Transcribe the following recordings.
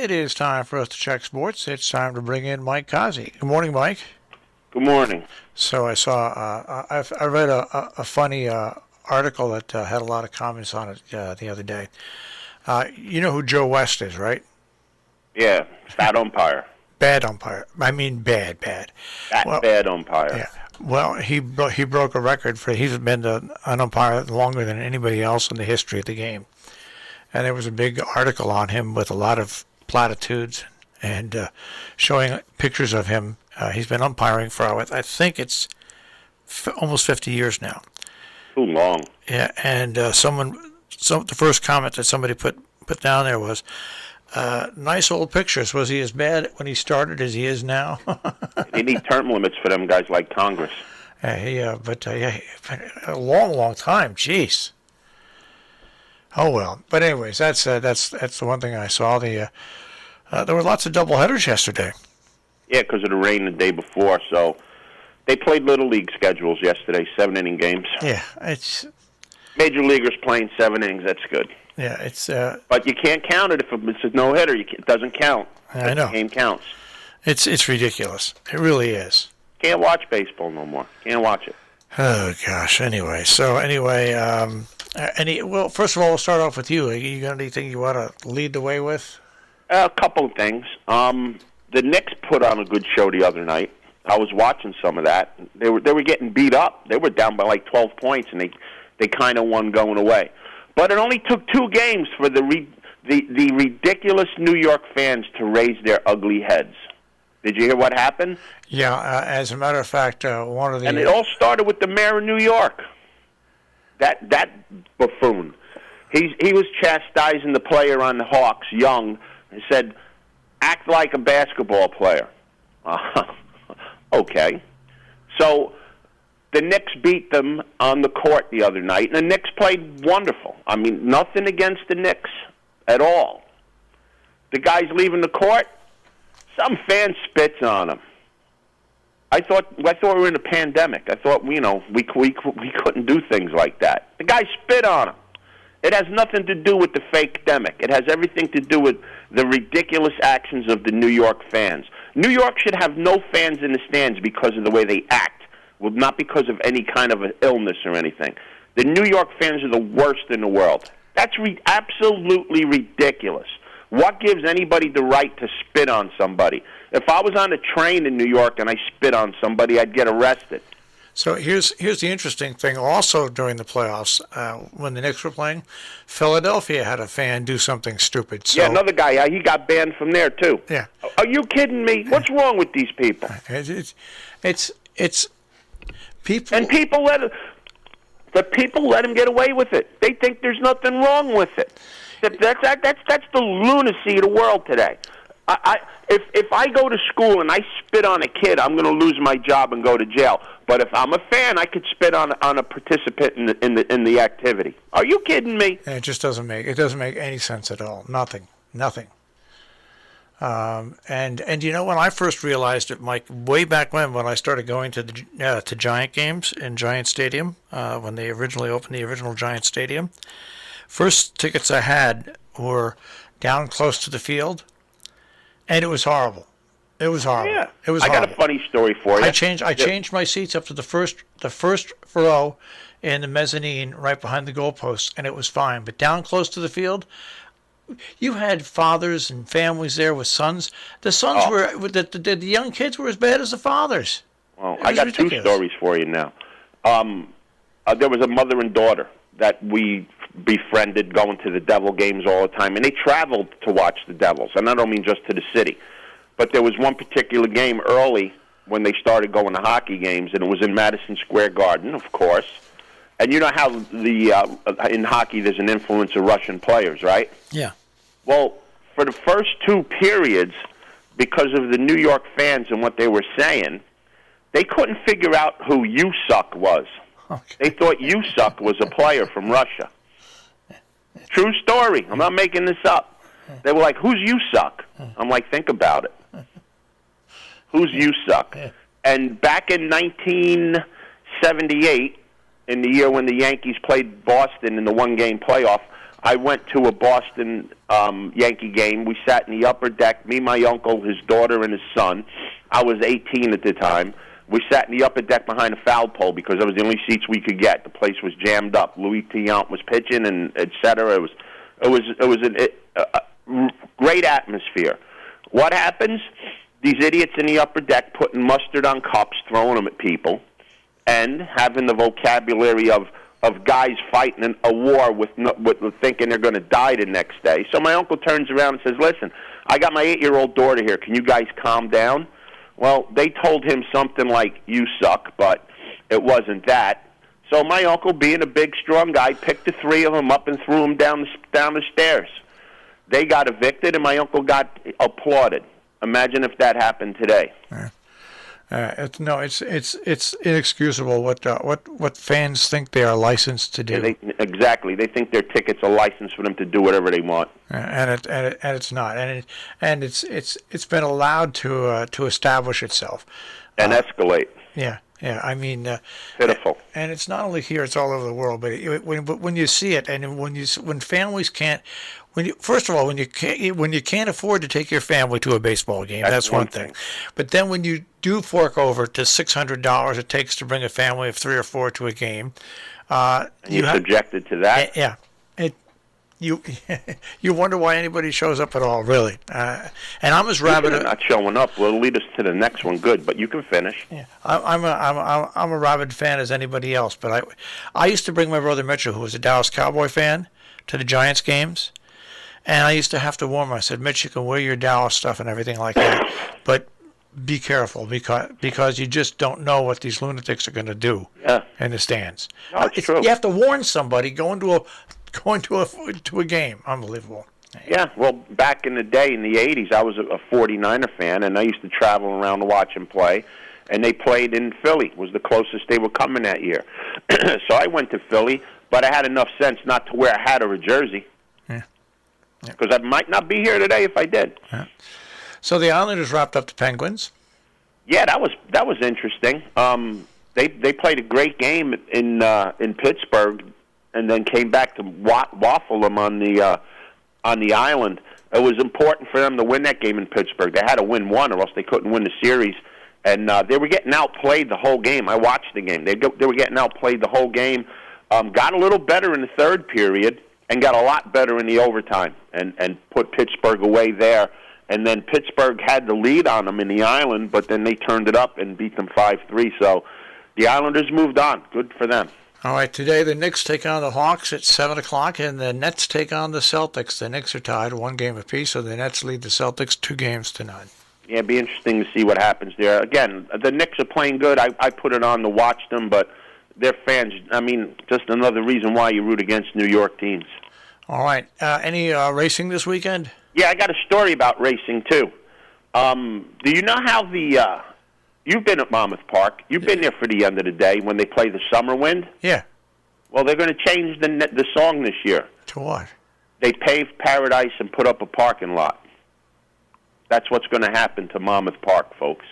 It is time for us to check sports. It's time to bring in Mike Cozzi. Good morning, Mike. Good morning. So I saw, I read a funny article that had a lot of comments on it the other day. You know who Joe West is, right? Yeah, bad umpire. Bad umpire. I mean bad. Bad umpire. Yeah. Well, he broke a record for, he's been an umpire longer than anybody else in the history of the game. And there was a big article on him with a lot of platitudes and showing pictures of him. He's been umpiring for, I think it's almost 50 years now. Too long. Yeah, and the first comment that somebody put down there was, nice old pictures. Was he as bad when he started as he is now? They need term limits for them guys like Congress. But a long time. Jeez. Oh well. But anyways, that's the one thing I saw. There were lots of doubleheaders yesterday. Yeah, because of the rain the day before. So they played Little League schedules yesterday, 7-inning games. Yeah, it's major leaguers playing 7 innings. That's good. Yeah, it's. But you can't count it if it's a no hitter. It doesn't count. I know. The game counts. It's ridiculous. It really is. Can't watch baseball no more. Can't watch it. Oh gosh. Anyway, well, first of all, we'll start off with you. You got anything you want to lead the way with? A couple of things. The Knicks put on a good show the other night. I was watching some of that. They were getting beat up. They were down by like 12 points, and they kind of won going away. But it only took 2 games for the ridiculous New York fans to raise their ugly heads. Did you hear what happened? Yeah, as a matter of fact, one of the... And it all started with the mayor of New York. That buffoon. He was chastising the player on the Hawks, Young, and said, act like a basketball player. Okay. So the Knicks beat them on the court the other night, and the Knicks played wonderful. I mean, nothing against the Knicks at all. The guy's leaving the court, some fan spits on him. I thought we were in a pandemic. I thought, we couldn't do things like that. The guy spit on him. It has nothing to do with the fake-demic. It has everything to do with the ridiculous actions of the New York fans. New York should have no fans in the stands because of the way they act, well, not because of any kind of an illness or anything. The New York fans are the worst in the world. That's absolutely ridiculous. What gives anybody the right to spit on somebody? If I was on a train in New York and I spit on somebody, I'd get arrested. So here's the interesting thing. Also during the playoffs, when the Knicks were playing, Philadelphia had a fan do something stupid. So, yeah, another guy, he got banned from there too. Yeah. Are you kidding me? What's wrong with these people? It's people. And people let him get away with it. They think there's nothing wrong with it. That's the lunacy of the world today. If I go to school and I spit on a kid, I'm going to lose my job and go to jail. But if I'm a fan, I could spit on a participant in the activity. Are you kidding me? It just doesn't make any sense at all. Nothing. And when I first realized it, Mike, way back when I started going to the to Giant games in Giant Stadium, when they originally opened the original Giant Stadium, first tickets I had were down close to the field. And it was horrible. Yeah. It was horrible. I got a funny story for you. I changed my seats up to the first row in the mezzanine right behind the goalposts, and it was fine. But down close to the field, you had fathers and families there with sons. The sons were the young kids were as bad as the fathers. Well, I got ridiculous. 2 stories for you now. There was a mother and daughter that we befriended going to the Devil games all the time, and they traveled to watch the Devils, and I don't mean just to the city. But there was one particular game early when they started going to hockey games, and it was in Madison Square Garden, of course. And you know how in hockey there's an influence of Russian players, right? Yeah. Well, for the first 2 periods, because of the New York fans and what they were saying, they couldn't figure out who You Suck was. Okay. They thought You Suck was a player from Russia. True story. I'm not making this up. They were like, who's You Suck? I'm like, think about it. Who's You Suck? And back in 1978, in the year when the Yankees played Boston in the one-game playoff, I went to a Boston Yankee game. We sat in the upper deck, me, my uncle, his daughter, and his son. I was 18 at the time. We sat in the upper deck behind a foul pole because that was the only seats we could get. The place was jammed up. Louis Tiant was pitching, and et cetera. It was a great atmosphere. What happens? These idiots in the upper deck putting mustard on cups, throwing them at people, and having the vocabulary of guys fighting a war with thinking they're going to die the next day. So my uncle turns around and says, listen, I got my 8-year-old daughter here. Can you guys calm down? Well, they told him something like, you suck, but it wasn't that. So my uncle, being a big, strong guy, picked the 3 of them up and threw them down the stairs. They got evicted, and my uncle got applauded. Imagine if that happened today. It's inexcusable what fans think they are licensed to do. Yeah, exactly. They think their tickets are licensed for them to do whatever they want. And it's not. And it's been allowed to establish itself and escalate. Yeah. I mean, pitiful. And it's not only here; it's all over the world. But when you see it, and when families can't. First of all, when you can't afford to take your family to a baseball game, that's one thing. But then when you do fork over to $600 it takes to bring a family of 3 or 4 to a game, you're subjected to that. Yeah, you wonder why anybody shows up at all, really. And I'm as rabid. Not showing up will lead us to the next one. Good, but you can finish. Yeah, I'm a rabid fan as anybody else. But I used to bring my brother Mitchell, who was a Dallas Cowboy fan, to the Giants games. And I used to have to warn him. I said, Mitch, you can wear your Dallas stuff and everything like that, but be careful because you just don't know what these lunatics are going to do in the stands. No, it's true. You have to warn somebody going to a game. Unbelievable. Yeah, well, back in the day, in the 80s, I was a 49er fan, and I used to travel around to watch them play. And they played in Philly. Was the closest they were coming that year. So I went to Philly, but I had enough sense not to wear a hat or a jersey. Because I might not be here today if I did. Yeah. So the Islanders wrapped up the Penguins. Yeah, that was interesting. They played a great game in Pittsburgh, and then came back to waffle them on the island. It was important for them to win that game in Pittsburgh. They had to win one, or else they couldn't win the series. And they were getting outplayed the whole game. I watched the game. They were getting outplayed the whole game. Got a little better in the third period. And got a lot better in the overtime and put Pittsburgh away there. And then Pittsburgh had the lead on them in the island, but then they turned it up and beat them 5-3. So the Islanders moved on. Good for them. All right, today the Knicks take on the Hawks at 7 o'clock, and the Nets take on the Celtics. The Knicks are tied 1 game apiece, so the Nets lead the Celtics 2 games to none. Yeah, it'd be interesting to see what happens there. Again, the Knicks are playing good. I put it on to watch them, but their fans, just another reason why you root against New York teams. All right. Any racing this weekend? Yeah, I got a story about racing, too. Do you know how you've been at Monmouth Park. You've been there for the end of the day when they play the Summer Wind? Yeah. Well, they're going to change the song this year. To what? They paved Paradise and put up a parking lot. That's what's going to happen to Monmouth Park, folks.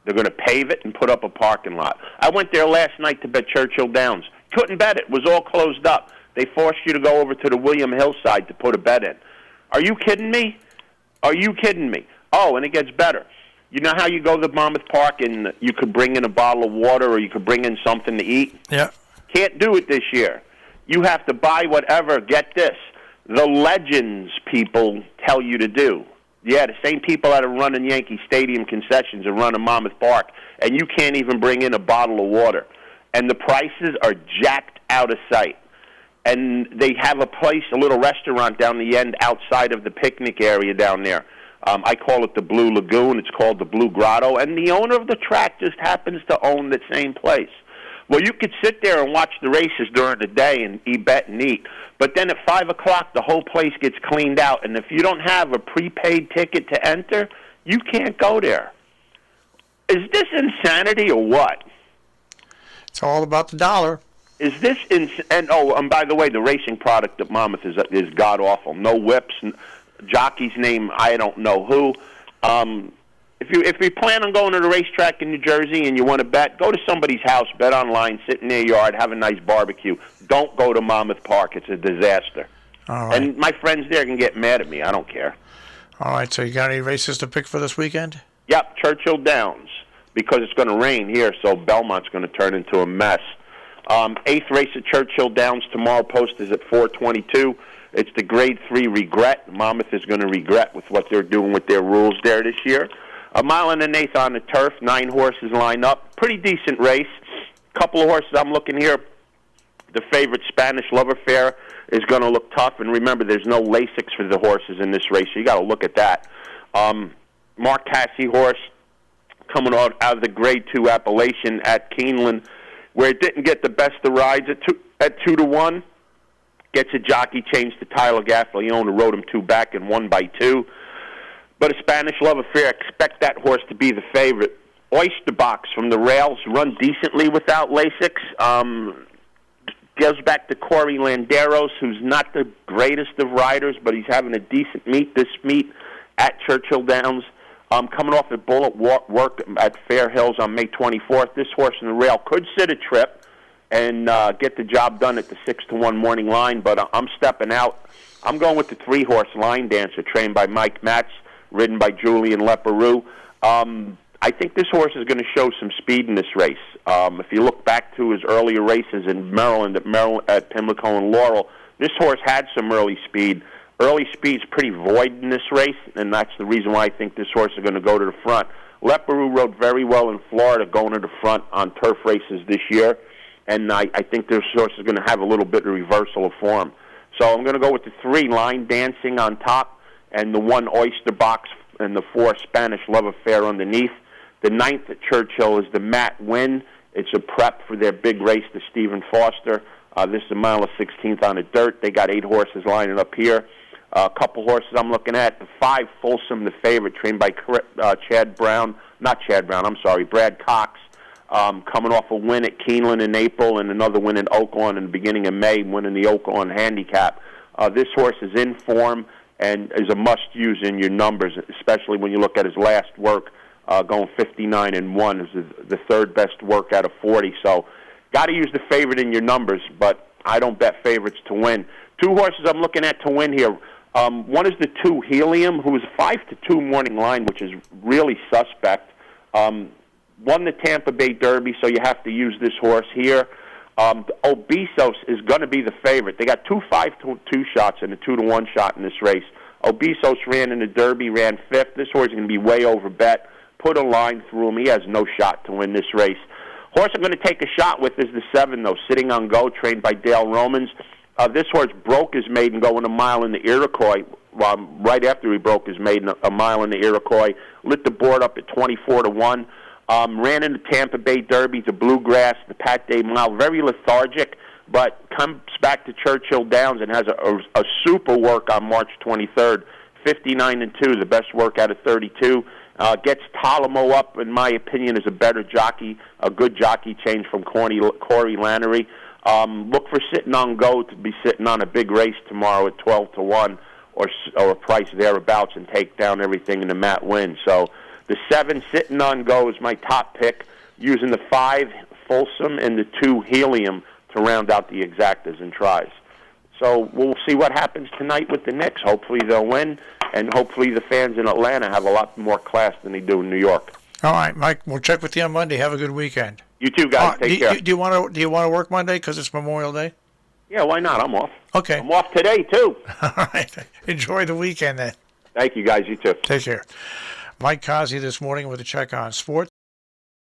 They're going to pave it and put up a parking lot. I went there last night to bet Churchill Downs. Couldn't bet it. It was all closed up. They forced you to go over to the William Hill side to put a bet in. Are you kidding me? Are you kidding me? Oh, and it gets better. You know how you go to Monmouth Park and you could bring in a bottle of water or you could bring in something to eat? Yeah. Can't do it this year. You have to buy whatever. Get this. The legends people tell you to do. Yeah, the same people that are running Yankee Stadium concessions are running Monmouth Park, and you can't even bring in a bottle of water. And the prices are jacked out of sight. And they have a place, a little restaurant down the end outside of the picnic area down there. I call it the Blue Lagoon. It's called the Blue Grotto. And the owner of the track just happens to own the same place. Well, you could sit there and watch the races during the day and bet and eat. But then at 5 o'clock, the whole place gets cleaned out. And if you don't have a prepaid ticket to enter, you can't go there. Is this insanity or what? It's all about the dollar. Is this and by the way, the racing product at Monmouth is god awful. No whips, jockey's name I don't know who. If you plan on going to the racetrack in New Jersey and you want to bet, go to somebody's house, bet online, sit in their yard, have a nice barbecue. Don't go to Monmouth Park; it's a disaster. All right. And my friends there can get mad at me. I don't care. All right, so you got any races to pick for this weekend? Yep, Churchill Downs, because it's going to rain here, so Belmont's going to turn into a mess. Eighth race at Churchill Downs tomorrow. Post is at 4:22. It's the Grade 3 Regret. Monmouth is going to regret with what they're doing with their rules there this year. A mile and an eighth on the turf. 9 horses line up. Pretty decent race. Couple of horses I'm looking here. The favorite Spanish Love Affair is going to look tough. And remember, there's no Lasix for the horses in this race, so you got to look at that. Mark Cassie horse coming out of the Grade 2 Appellation at Keeneland, where it didn't get the best of rides at 2-1. Gets a jockey change to Tyler Gaffalione, who rode him 2 back and won by 2. But a Spanish Love Affair, expect that horse to be the favorite. Oyster Box from the rails, run decently without Lasix. Goes back to Corey Landeros, who's not the greatest of riders, but he's having a decent meet this meet at Churchill Downs. Coming off at Bullet Work at Fair Hills on May 24th. This horse in the rail could sit a trip and get the job done at the 6-1 morning line, but I'm stepping out. I'm going with the 3-horse Line Dancer, trained by Mike Matz, ridden by Julian Leperoux. I think this horse is going to show some speed in this race. If you look back to his earlier races in Maryland at Pimlico and Laurel, this horse had some early speed. Early speed's pretty void in this race, and that's the reason why I think this horse is going to go to the front. Leperoux rode very well in Florida going to the front on turf races this year, and I think this horse is going to have a little bit of reversal of form. So I'm going to go with the 3 Line Dancing on top and the 1 Oyster Box and the 4 Spanish Love Affair underneath. The 9th at Churchill is the Matt Win. It's a prep for their big race to Stephen Foster. This is a mile of 16th on the dirt. They got 8 horses lining up here. A couple horses I'm looking at. The 5 Folsom, the favorite, trained by Brad Cox, coming off a win at Keeneland in April and another win in Oaklawn in the beginning of May, winning the Oaklawn handicap. This horse is in form and is a must-use in your numbers, especially when you look at his last work, going 59-1 is the third best work out of 40. So got to use the favorite in your numbers, but I don't bet favorites to win. 2 horses I'm looking at to win here. One is the 2 Helium, who is 5-2 morning line, which is really suspect. Won the Tampa Bay Derby, so you have to use this horse here. Obesos is going to be the favorite. They got 2 5-2 shots and a 2-1 shot in this race. Obesos ran in the Derby, ran 5th. This horse is going to be way over bet. Put a line through him. He has no shot to win this race. Horse I'm going to take a shot with is the 7, though, Sitting on Go, trained by Dale Romans. This horse broke his maiden going a mile in the Iroquois. Right after he broke his maiden, a mile in the Iroquois. Lit the board up at 24-1. Ran in the Tampa Bay Derby, the Bluegrass, the Pat Day Mile. Very lethargic, but comes back to Churchill Downs and has a super work on March 23rd. 59-2, the best work out of 32. Gets Talamo up, in my opinion, is a better jockey, a good jockey change from Corey Lannery. Look for Sitting on Go to be sitting on a big race tomorrow at 12-1 or a price thereabouts and take down everything in the Matt Win. So the 7 Sitting on Go is my top pick, using the 5 Folsom and the 2 Helium to round out the exactas and tries. So we'll see what happens tonight with the Knicks. Hopefully they'll win, and hopefully the fans in Atlanta have a lot more class than they do in New York. All right, Mike, we'll check with you on Monday. Have a good weekend. You too, guys. Take care. Do you want to work Monday because it's Memorial Day? Yeah, why not? I'm off. Okay. I'm off today, too. All right. Enjoy the weekend then. Thank you, guys. You too. Take care. Mike Cozzi this morning with a check on sports.